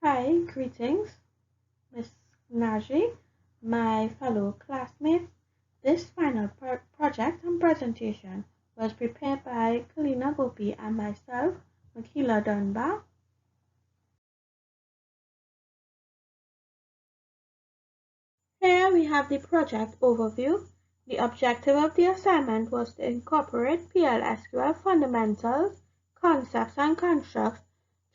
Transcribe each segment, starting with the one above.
Hi, greetings, Miss Naji, my fellow classmates. This final project and presentation was prepared by Kalina Gopi and myself, Makila Dunbar. Here we have the project overview. The objective of the assignment was to incorporate PL/SQL fundamentals, concepts, and constructs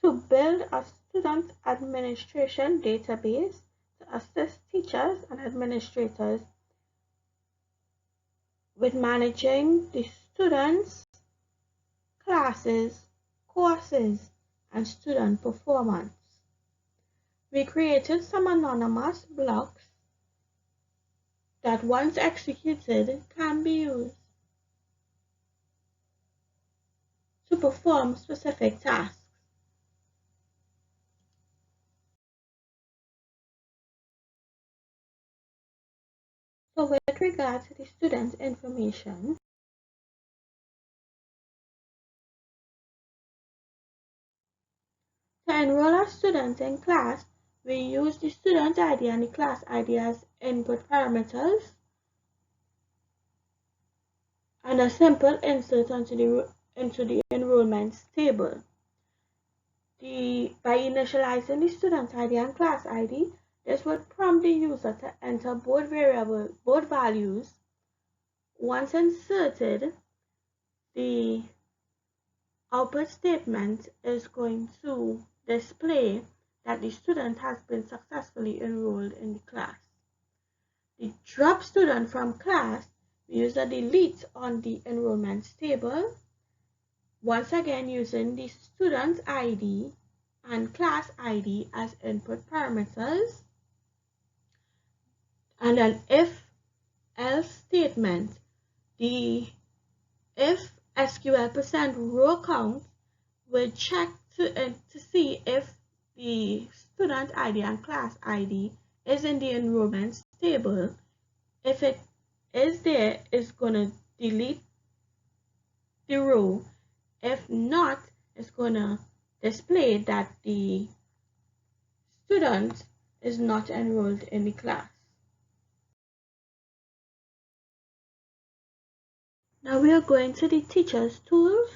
to build a student administration database to assist teachers and administrators with managing the students, classes, courses, and student performance. We created some anonymous blocks that once executed can be used to perform specific tasks. So with regard to the student information, to enroll a student in class, we use the student ID and the class ID as input parameters and a simple insert into the enrollments table. By initializing the student ID and class ID, this would prompt the user to enter both values. Once inserted, the output statement is going to display that the student has been successfully enrolled in the class. The drop student from class, we use a delete on the enrollments table, once again using the student ID and class ID as input parameters, and an if-else statement. The if SQL %row count will check to see if the student ID and class ID is in the enrollments table. If it is there, it's going to delete the row. If not, it's going to display that the student is not enrolled in the class. Now we are going to the teachers tools.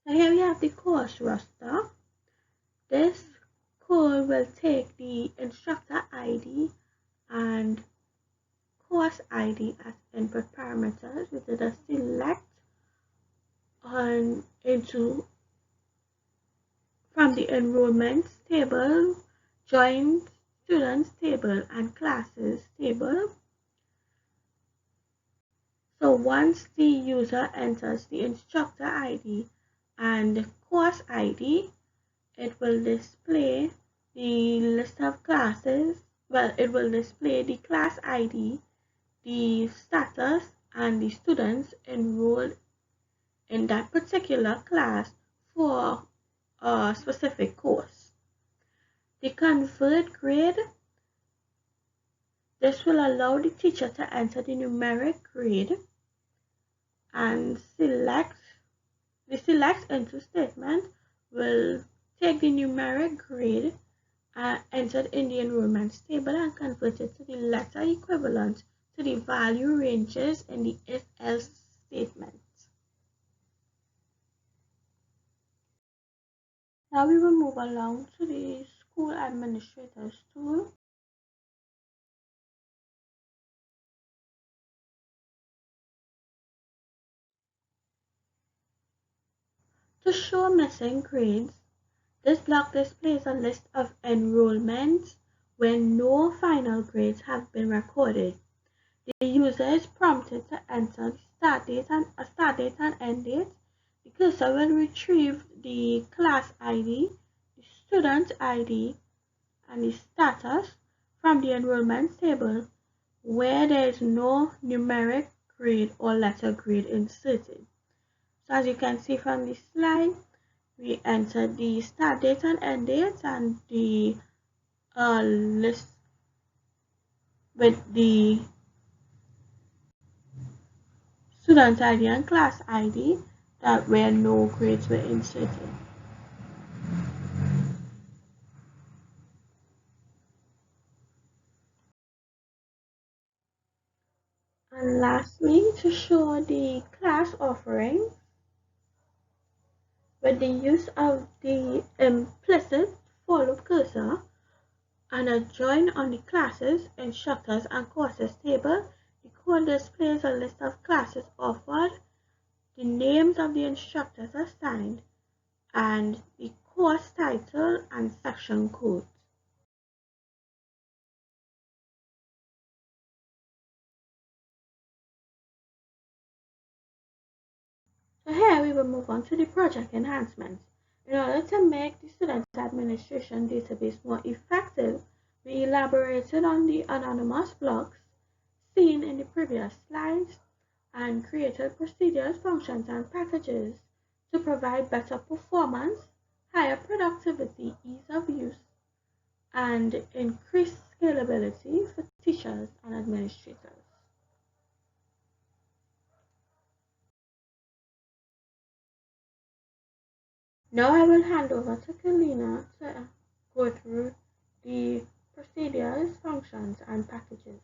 So here we have the course roster. This code will take the instructor ID and course ID as input parameters. We did a select from the enrollments table, join students table, and classes table. So once the user enters the instructor ID and the course ID, it will display the list of classes. Well, it will display the class ID, the status, and the students enrolled in that particular class for a specific course. The convert grade, this will allow the teacher to enter the numeric grade and the select into statement will take the numeric grade entered in the enrollments table and convert it to the letter equivalent to the value ranges in the if-else statement. Now we will move along to the school administrators tool. To show missing grades, this block displays a list of enrollments where no final grades have been recorded. The user is prompted to enter the start date and end date. The cursor will retrieve the class ID, the student ID, and the status from the enrollment table where there is no numeric grade or letter grade inserted. So as you can see from the slide, we entered the start date and end date and the list with the student ID and class ID that where no grades were inserted. And lastly, to show the class offering with the use of the implicit follow cursor and a join on the classes, instructors, and courses table, the code displays a list of classes offered, the names of the instructors assigned, and the course title and section codes. So here we will move on to the project enhancements. In order to make the student administration database more effective, we elaborated on the anonymous blocks seen in the previous slides and created procedures, functions, and packages to provide better performance, higher productivity, ease of use, and increased scalability for teachers and administrators. Now I will hand over to Kalina to go through the procedures, functions, and packages.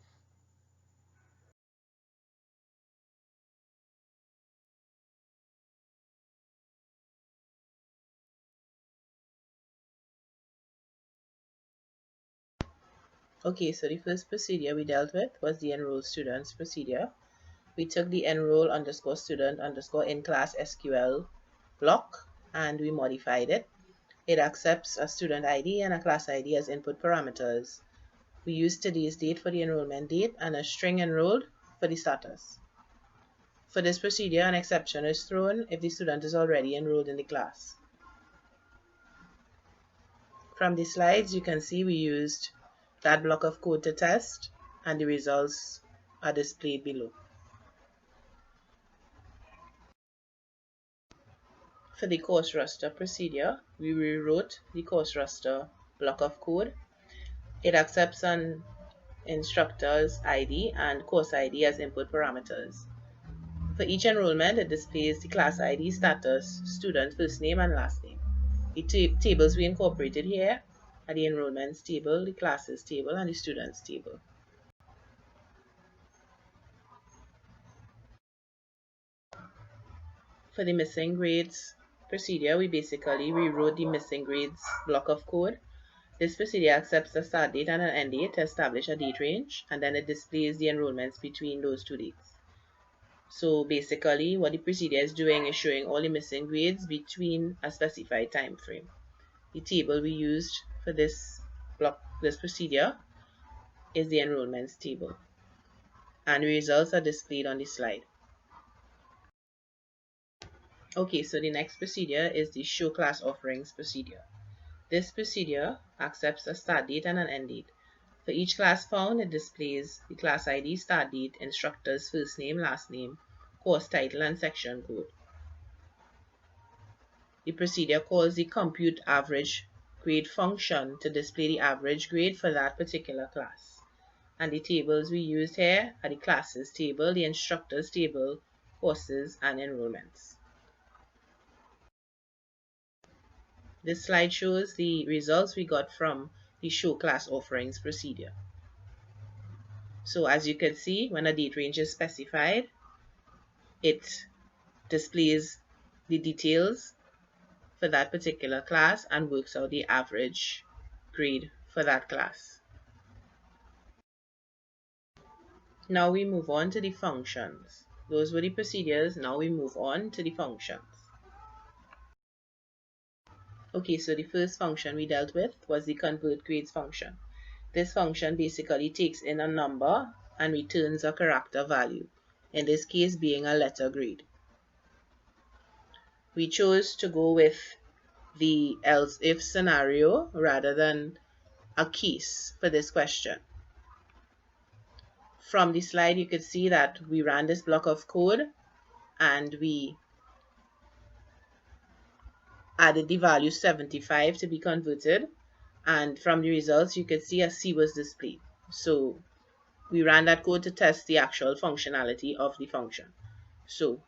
Okay, so the first procedure we dealt with was the enroll students procedure. We took the enroll underscore student underscore in class SQL block and we modified it. It accepts a student ID and a class ID as input parameters. We used today's date for the enrollment date and a string enrolled for the status. For this procedure, an exception is thrown if the student is already enrolled in the class. From the slides, you can see we used that block of code to test, and the results are displayed below. For the course roster procedure, we rewrote the course roster block of code. It accepts an instructor's ID and course ID as input parameters. For each enrollment, it displays the class ID, status, student, first name, and last name. The tables we incorporated here are the enrollments table, the classes table, and the students table. For the missing grades procedure, we basically rewrote the missing grades block of code. This procedure accepts a start date and an end date to establish a date range, and then it displays the enrollments between those two dates. So basically, what the procedure is doing is showing all the missing grades between a specified time frame. The table we used for this procedure is the enrollments table, and the results are displayed on the slide. Okay, so the next procedure is the show class offerings procedure. This procedure accepts a start date and an end date. For each class found, it displays the class ID, start date, instructor's first name, last name, course title, and section code. The procedure calls the compute average grade function to display the average grade for that particular class. And the tables we used here are the classes table, the instructors table, courses, and enrollments. This slide shows the results we got from the show class offerings procedure. So as you can see, when a date range is specified, it displays the details for that particular class and works out the average grade for that class. Now we move on to the functions. Those were the procedures. Now we move on to the functions. Okay, so the first function we dealt with was the convert grades function. This function basically takes in a number and returns a character value, in this case being a letter grade. We chose to go with the else if scenario rather than a case for this question. From the slide you could see that we ran this block of code and we added the value 75 to be converted, and from the results you could see a C was displayed. So we ran that code to test the actual functionality of the function. So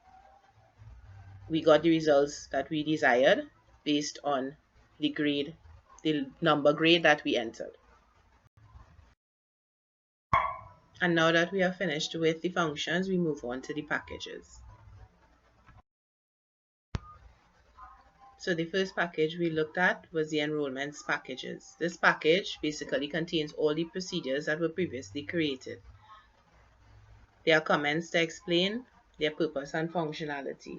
we got the results that we desired based on the grade, the number grade that we entered. And now that we are finished with the functions, we move on to the packages. So the first package we looked at was the enrollments packages. This package basically contains all the procedures that were previously created. There are comments to explain their purpose and functionality.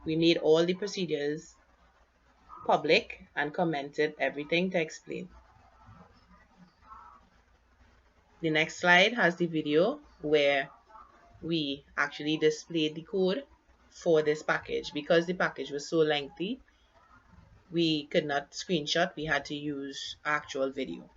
We made all the procedures public and commented everything to explain. The next slide has the video where we actually displayed the code for this package. Because the package was so lengthy, we could not screenshot, we had to use actual video.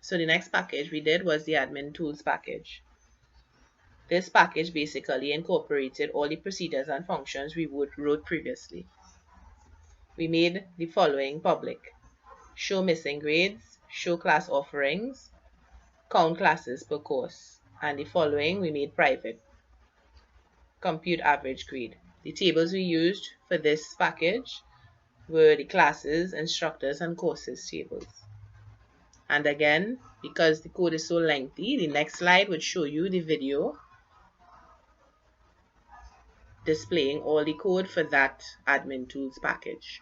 So the next package we did was the admin tools package. This package basically incorporated all the procedures and functions we wrote previously. We made the following public: show missing grades, show class offerings, count classes per course, and the following we made private: compute average grade. The tables we used for this package were the classes, instructors, and courses tables. And again, because the code is so lengthy, the next slide would show you the video displaying all the code for that admin tools package.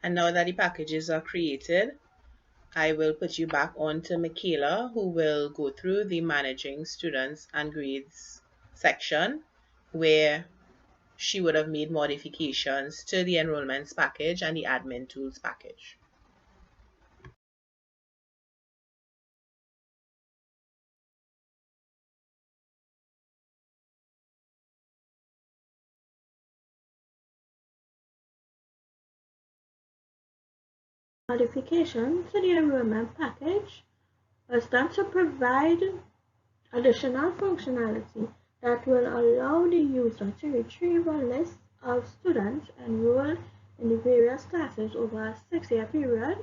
And now that the packages are created, I will put you back on to Michaela, who will go through the managing students and grades section, where she would have made modifications to the enrollments package and the admin tools package. Modification to the enrollment package was done to provide additional functionality that will allow the user to retrieve a list of students enrolled in the various classes over a 6-year period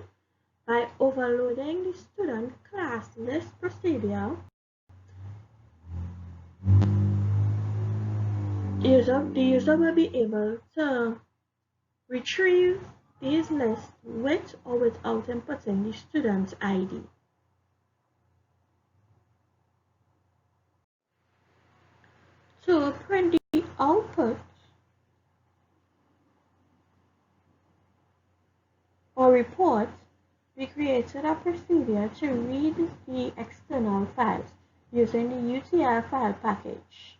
by overloading the student class list procedure. The user will be able to retrieve these lists with or without inputting the student's ID. To print the output or report, we created a procedure to read the external files using the UTL file package,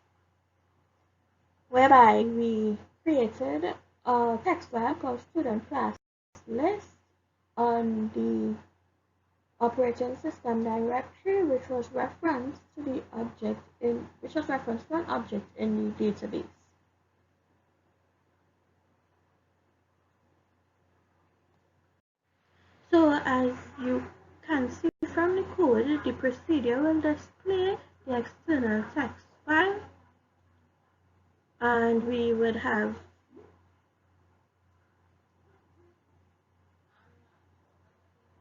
whereby we created a text file called student class list on the operating system directory, which was referenced to an object in the database. So as you can see from the code, the procedure will display the external text file, and we would have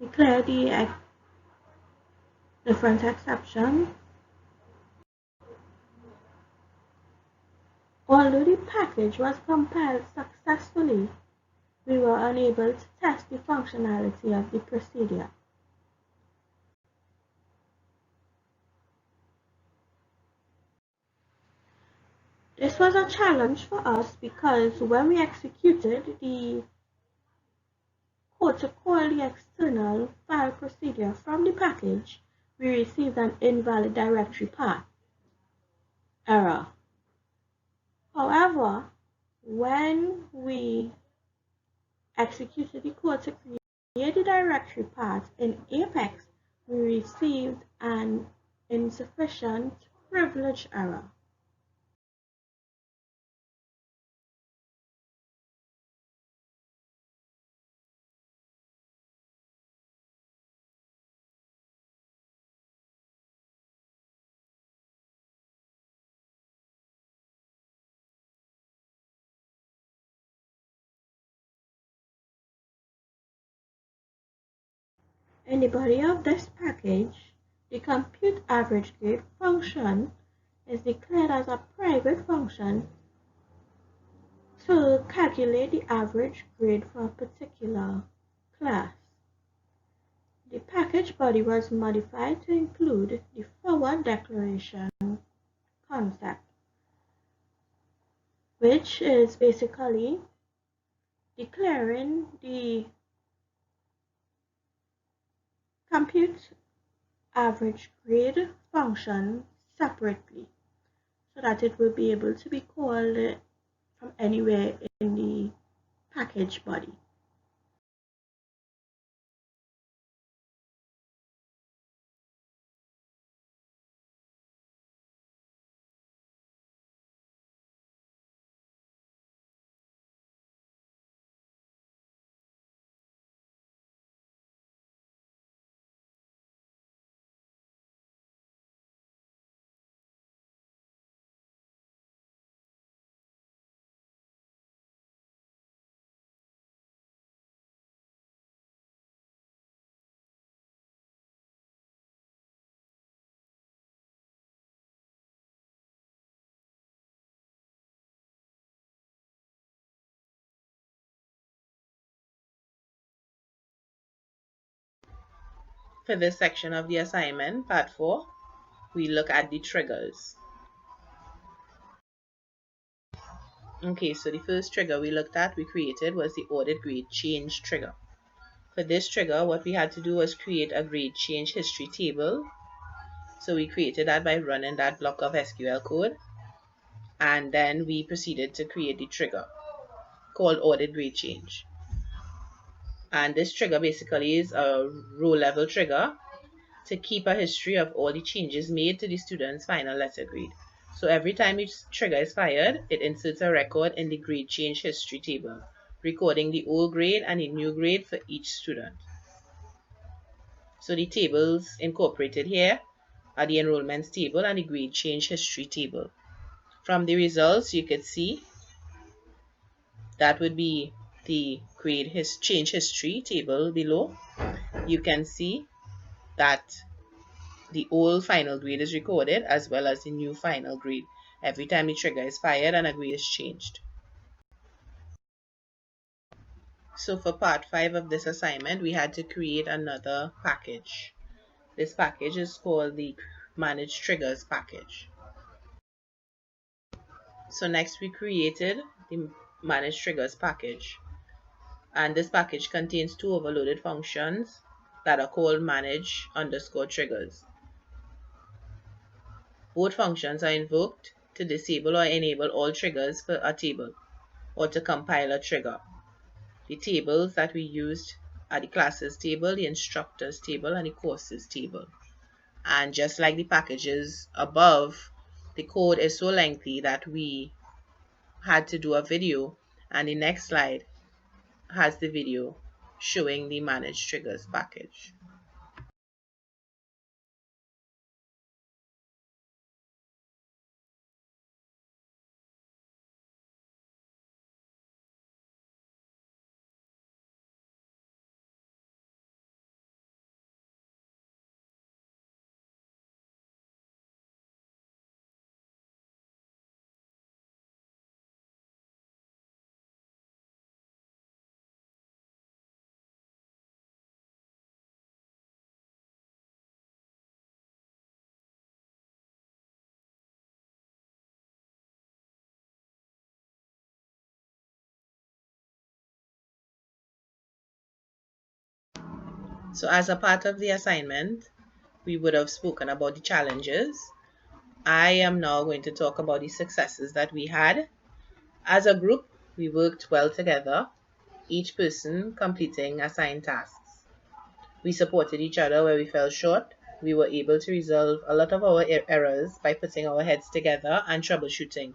declared the different exceptions. Although the package was compiled successfully, we were unable to test the functionality of the procedure. This was a challenge for us because when we executed the code to call the external file procedure from the package, we received an invalid directory path error. However, when we executed the code to create the directory path in Apex, we received an insufficient privilege error. In the body of this package, the compute average grade function is declared as a private function to calculate the average grade for a particular class. The package body was modified to include the forward declaration concept, which is basically declaring the compute average grade function separately so that it will be able to be called from anywhere in the package body. For this section of the assignment, part 4, we look at the triggers. Okay, so the first trigger we created was the audit grade change trigger. For this trigger, what we had to do was create a grade change history table. So we created that by running that block of SQL code, and then we proceeded to create the trigger called audit grade change. And this trigger basically is a row level trigger to keep a history of all the changes made to the student's final letter grade. So every time each trigger is fired, it inserts a record in the grade change history table, recording the old grade and the new grade for each student. So the tables incorporated here are the enrollments table and the grade change history table. From the results, you could see that would be the change history table below. You can see that the old final grade is recorded as well as the new final grade every time the trigger is fired and a grade is changed. So for part 5 of this assignment, we had to create another package. This package is called the Manage Triggers package. So next we created the Manage Triggers package. And this package contains two overloaded functions that are called manage_triggers. Both functions are invoked to disable or enable all triggers for a table or to compile a trigger. The tables that we used are the classes table, the instructors table, and the courses table. And just like the packages above, the code is so lengthy that we had to do a video, and the next slide has the video showing the Manage Triggers package. So as a part of the assignment, we would have spoken about the challenges. I am now going to talk about the successes that we had. As a group, we worked well together, each person completing assigned tasks. We supported each other where we fell short. We were able to resolve a lot of our errors by putting our heads together and troubleshooting.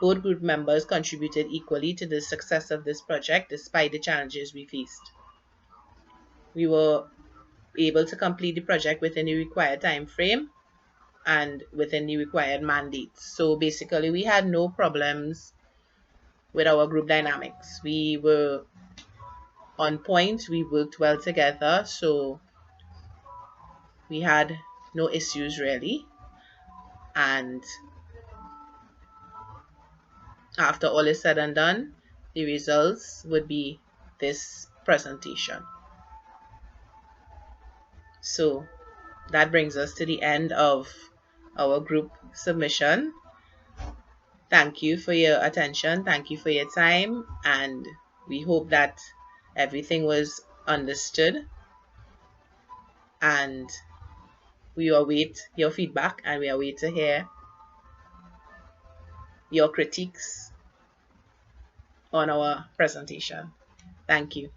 Both group members contributed equally to the success of this project despite the challenges we faced. We were able to complete the project within the required time frame and within the required mandates. So basically we had no problems with our group dynamics. We were on point, we worked well together, so we had no issues really. And after all is said and done, the results would be this presentation. So that brings us to the end of our group submission. Thank you for your attention. Thank you for your time. And we hope that everything was understood. And we await your feedback and we await to hear your critiques on our presentation. Thank you.